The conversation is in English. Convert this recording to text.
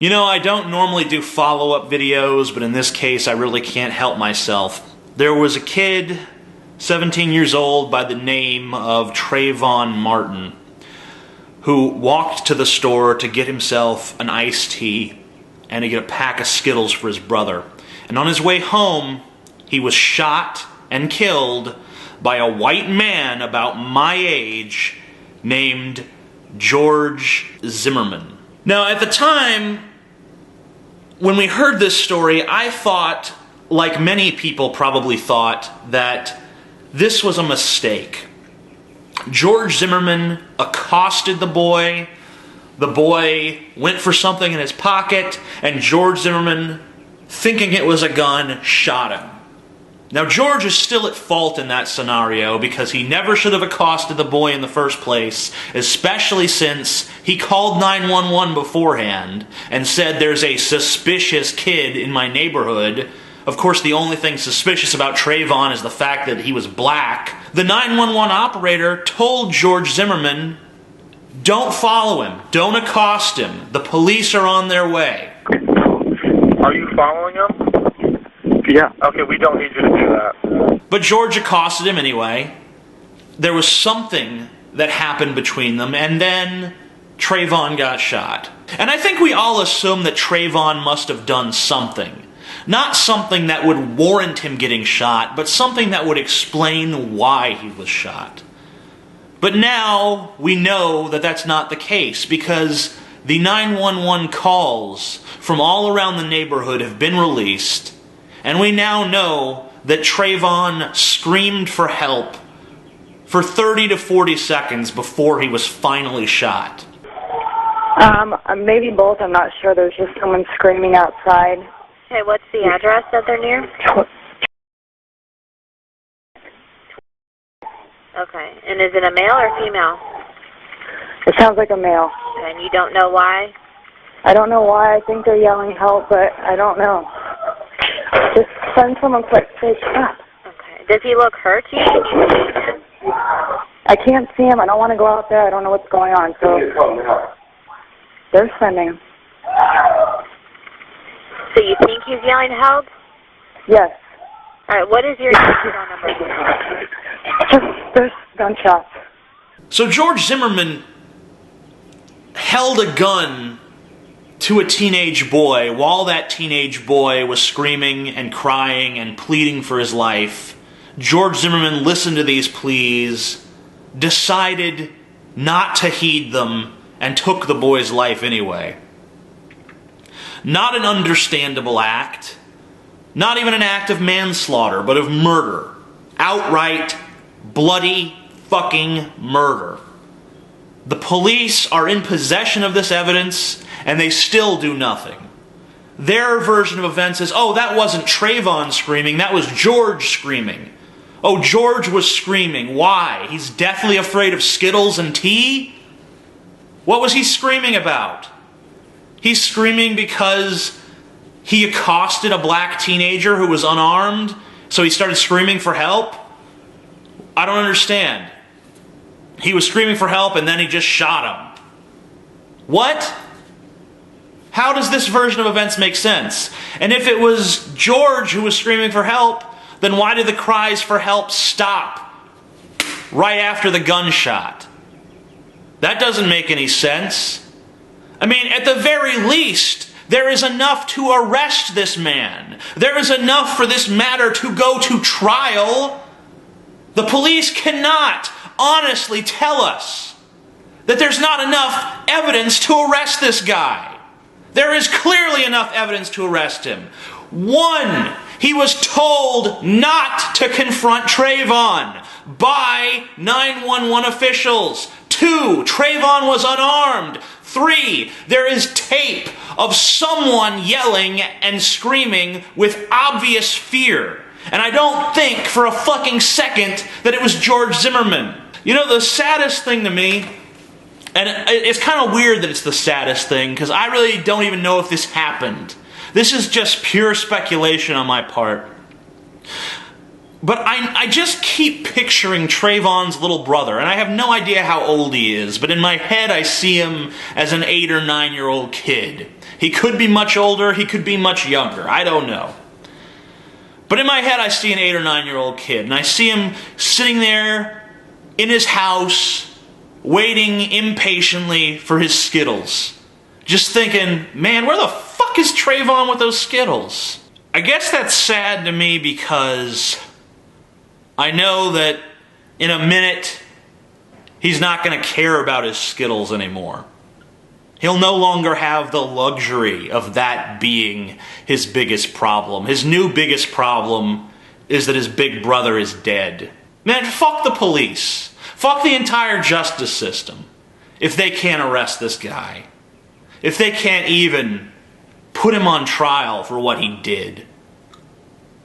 You know, I don't normally do follow-up videos, but in this case, I really can't help myself. There was a kid, 17 years old, by the name of Trayvon Martin, who walked to the store to get himself an iced tea and to get a pack of Skittles for his brother. And on his way home, he was shot and killed by a white man about my age named George Zimmerman. Now, at the time, when we heard this story, I thought, like many people probably thought, that this was a mistake. George Zimmerman accosted the boy went for something in his pocket, and George Zimmerman, thinking it was a gun, shot him. Now, George is still at fault in that scenario because he never should have accosted the boy in the first place, especially since he called 911 beforehand and said there's a suspicious kid in my neighborhood. Of course, the only thing suspicious about Trayvon is the fact that he was black. The 911 operator told George Zimmerman, don't follow him, don't accost him, the police are on their way. Are you following him? Yeah. Okay, we don't need you to do that. But George accosted him anyway. There was something that happened between them, and then Trayvon got shot. And I think we all assume that Trayvon must have done something. Not something that would warrant him getting shot, but something that would explain why he was shot. But now we know that that's not the case, because the 911 calls from all around the neighborhood have been released, and we now know that Trayvon screamed for help for 30 to 40 seconds before he was finally shot. Maybe both. I'm not sure. There's just someone screaming outside. Okay, what's the address that they're near? Okay, and is it a male or female? It sounds like a male. Okay, and you don't know why? I don't know why. I think they're yelling help, but I don't know. Just send someone quick. Say stop. Okay. Does he look hurt to you? Can you see him? I can't see him. I don't want to go out there. I don't know what's going on. So they're sending. So you think he's yelling help? Yes. All right, what is your phone number? There's gunshots. So George Zimmerman held a gun to a teenage boy while that teenage boy was screaming and crying and pleading for his life. George Zimmerman listened to these pleas, decided not to heed them, and took the boy's life anyway. Not an understandable act, not even an act of manslaughter, but of murder. Outright, bloody fucking murder. The police are in possession of this evidence, and they still do nothing. Their version of events is, oh, that wasn't Trayvon screaming, that was George screaming. Oh, George was screaming. Why? He's deathly afraid of Skittles and tea? What was he screaming about? He's screaming because he accosted a black teenager who was unarmed, so he started screaming for help? I don't understand. He was screaming for help and then he just shot him. What? How does this version of events make sense? And if it was George who was screaming for help, then why did the cries for help stop right after the gunshot? That doesn't make any sense. I mean, at the very least, there is enough to arrest this man. There is enough for this matter to go to trial. The police cannot honestly tell us that there's not enough evidence to arrest this guy. There is clearly enough evidence to arrest him. 1, he was told not to confront Trayvon by 911 officials. 2, Trayvon was unarmed. 3, there is tape of someone yelling and screaming with obvious fear. And I don't think for a fucking second that it was George Zimmerman. You know, the saddest thing to me, and it's kind of weird that it's the saddest thing, because I really don't even know if this happened. This is just pure speculation on my part. But I just keep picturing Trayvon's little brother, and I have no idea how old he is, but in my head I see him as an 8 or 9-year-old kid. He could be much older, he could be much younger, I don't know. But in my head I see an 8 or 9-year-old kid, and I see him sitting there in his house, waiting impatiently for his Skittles. Just thinking, man, where the fuck is Trayvon with those Skittles? I guess that's sad to me because I know that in a minute he's not going to care about his Skittles anymore. He'll no longer have the luxury of that being his biggest problem. His new biggest problem is that his big brother is dead. Man, fuck the police. Fuck the entire justice system if they can't arrest this guy. If they can't even put him on trial for what he did.